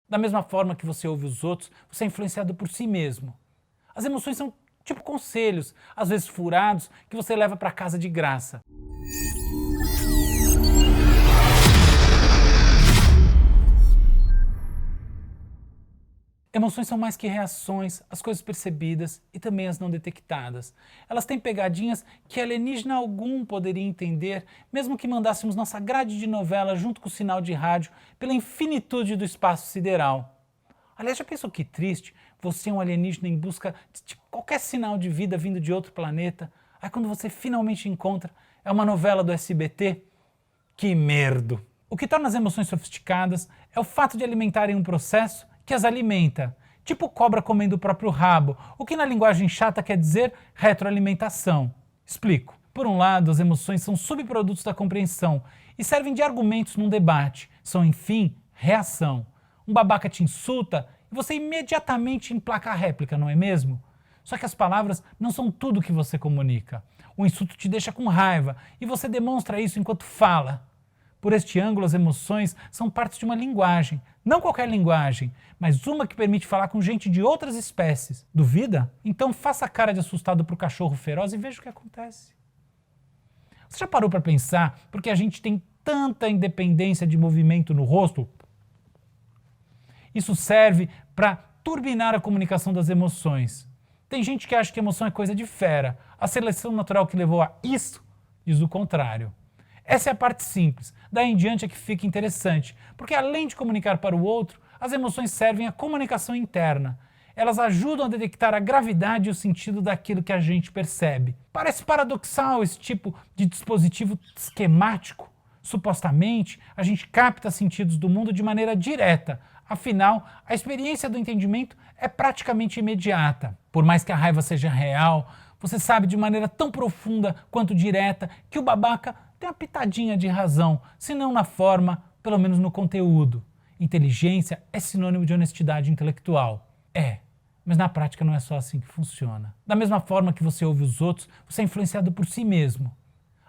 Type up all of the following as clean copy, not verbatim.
Da mesma forma que você ouve os outros, você é influenciado por si mesmo. As emoções são tipo conselhos, às vezes furados, que você leva para casa de graça. Emoções são mais que reações, as coisas percebidas e também as não detectadas. Elas têm pegadinhas que alienígena algum poderia entender, mesmo que mandássemos nossa grade de novela junto com o sinal de rádio pela infinitude do espaço sideral. Aliás, já pensou que triste? Você é um alienígena em busca de qualquer sinal de vida vindo de outro planeta. Aí quando você finalmente encontra, é uma novela do SBT? Que merdo! O que torna as emoções sofisticadas é o fato de alimentarem um processo que as alimenta, tipo cobra comendo o próprio rabo, o que na linguagem chata quer dizer retroalimentação. Explico. Por um lado, as emoções são subprodutos da compreensão e servem de argumentos num debate. São, enfim, reação. Um babaca te insulta e você imediatamente emplaca a réplica, não é mesmo? Só que as palavras não são tudo que você comunica. O insulto te deixa com raiva e você demonstra isso enquanto fala. Por este ângulo, as emoções são parte de uma linguagem. Não qualquer linguagem, mas uma que permite falar com gente de outras espécies. Duvida? Então faça a cara de assustado para o cachorro feroz e veja o que acontece. Você já parou para pensar porque a gente tem tanta independência de movimento no rosto? Isso serve para turbinar a comunicação das emoções. Tem gente que acha que emoção é coisa de fera. A seleção natural que levou a isso diz o contrário. Essa é a parte simples, daí em diante é que fica interessante, porque além de comunicar para o outro, as emoções servem à comunicação interna. Elas ajudam a detectar a gravidade e o sentido daquilo que a gente percebe. Parece paradoxal esse tipo de dispositivo esquemático. Supostamente, a gente capta sentidos do mundo de maneira direta. Afinal, a experiência do entendimento é praticamente imediata. Por mais que a raiva seja real, você sabe de maneira tão profunda quanto direta que o babaca tem uma pitadinha de razão, se não na forma, pelo menos no conteúdo. Inteligência é sinônimo de honestidade intelectual. É, mas na prática não é só assim que funciona. Da mesma forma que você ouve os outros, você é influenciado por si mesmo.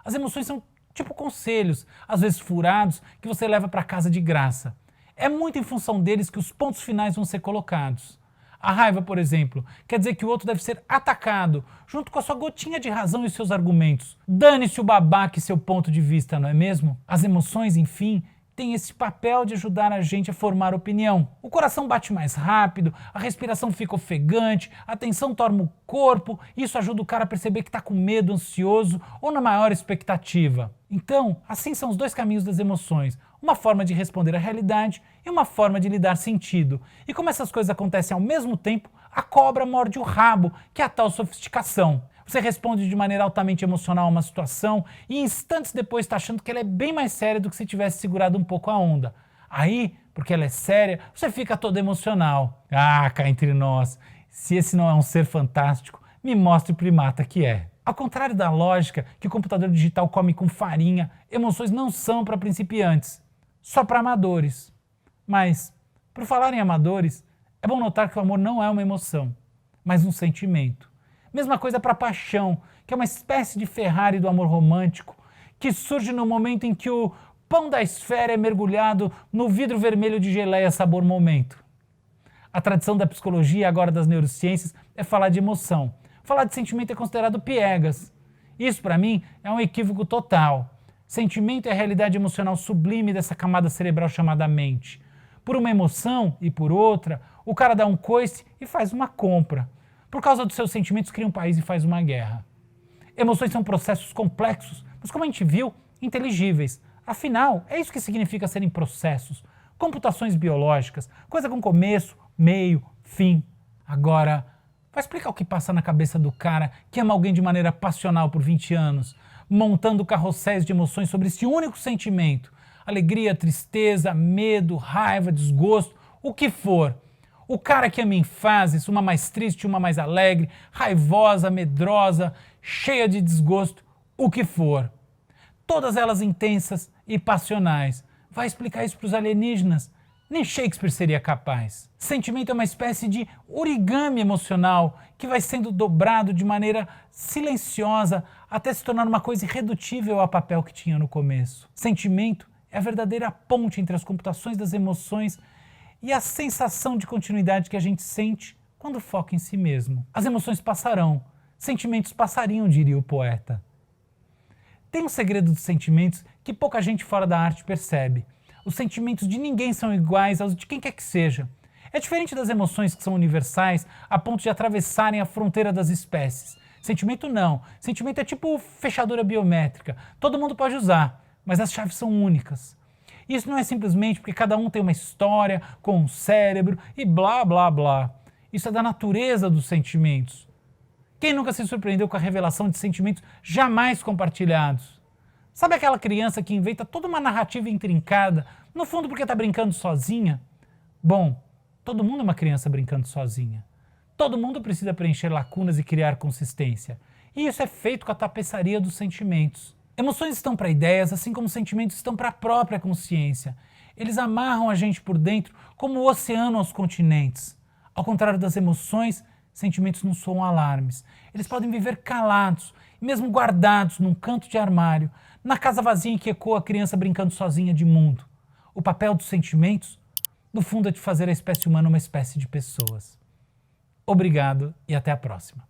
As emoções são tipo conselhos, às vezes furados, que você leva para casa de graça. É muito em função deles que os pontos finais vão ser colocados. A raiva, por exemplo, quer dizer que o outro deve ser atacado, junto com a sua gotinha de razão e seus argumentos. Dane-se o babaca e seu ponto de vista, não é mesmo? As emoções, enfim, têm esse papel de ajudar a gente a formar opinião. O coração bate mais rápido, a respiração fica ofegante, a tensão torna o corpo, e isso ajuda o cara a perceber que está com medo, ansioso ou na maior expectativa. Então, assim são os dois caminhos das emoções. Uma forma de responder à realidade e uma forma de lhe dar sentido. E como essas coisas acontecem ao mesmo tempo, a cobra morde o rabo, que é a tal sofisticação. Você responde de maneira altamente emocional a uma situação e instantes depois está achando que ela é bem mais séria do que se tivesse segurado um pouco a onda. Aí, porque ela é séria, você fica todo emocional. Ah, cá entre nós, se esse não é um ser fantástico, me mostre o primata que é. Ao contrário da lógica que o computador digital come com farinha, emoções não são para principiantes, só para amadores. Mas, por falar em amadores, é bom notar que o amor não é uma emoção, mas um sentimento. Mesma coisa para a paixão, que é uma espécie de Ferrari do amor romântico, que surge no momento em que o pão da esfera é mergulhado no vidro vermelho de geleia sabor momento. A tradição da psicologia e agora das neurociências é falar de emoção. Falar de sentimento é considerado piegas. Isso, para mim, é um equívoco total. Sentimento é a realidade emocional sublime dessa camada cerebral chamada mente. Por uma emoção e por outra, o cara dá um coice e faz uma compra. Por causa dos seus sentimentos, cria um país e faz uma guerra. Emoções são processos complexos, mas como a gente viu, inteligíveis. Afinal, é isso que significa serem processos, computações biológicas, coisa com começo, meio, fim. Agora, vai explicar o que passa na cabeça do cara que ama alguém de maneira passional por 20 anos, montando carrosséis de emoções sobre esse único sentimento. Alegria, tristeza, medo, raiva, desgosto, o que for. O cara que ama em fases, uma mais triste, uma mais alegre, raivosa, medrosa, cheia de desgosto, o que for. Todas elas intensas e passionais. Vai explicar isso para os alienígenas? Nem Shakespeare seria capaz. Sentimento é uma espécie de origami emocional que vai sendo dobrado de maneira silenciosa até se tornar uma coisa irredutível ao papel que tinha no começo. Sentimento é a verdadeira ponte entre as computações das emoções e a sensação de continuidade que a gente sente quando foca em si mesmo. As emoções passarão, sentimentos passariam, diria o poeta. Tem um segredo dos sentimentos que pouca gente fora da arte percebe. Os sentimentos de ninguém são iguais aos de quem quer que seja. É diferente das emoções que são universais a ponto de atravessarem a fronteira das espécies. Sentimento não. Sentimento é tipo fechadura biométrica. Todo mundo pode usar, mas as chaves são únicas. Isso não é simplesmente porque cada um tem uma história, com um cérebro e blá blá blá. Isso é da natureza dos sentimentos. Quem nunca se surpreendeu com a revelação de sentimentos jamais compartilhados? Sabe aquela criança que inventa toda uma narrativa intrincada, no fundo porque está brincando sozinha? Bom, todo mundo é uma criança brincando sozinha. Todo mundo precisa preencher lacunas e criar consistência. E isso é feito com a tapeçaria dos sentimentos. Emoções estão para ideias, assim como sentimentos estão para a própria consciência. Eles amarram a gente por dentro como o oceano aos continentes. Ao contrário das emoções, sentimentos não soam alarmes. Eles podem viver calados, mesmo guardados num canto de armário, na casa vazia em que ecoa a criança brincando sozinha de mundo. O papel dos sentimentos, no fundo, é de fazer a espécie humana uma espécie de pessoas. Obrigado e até a próxima.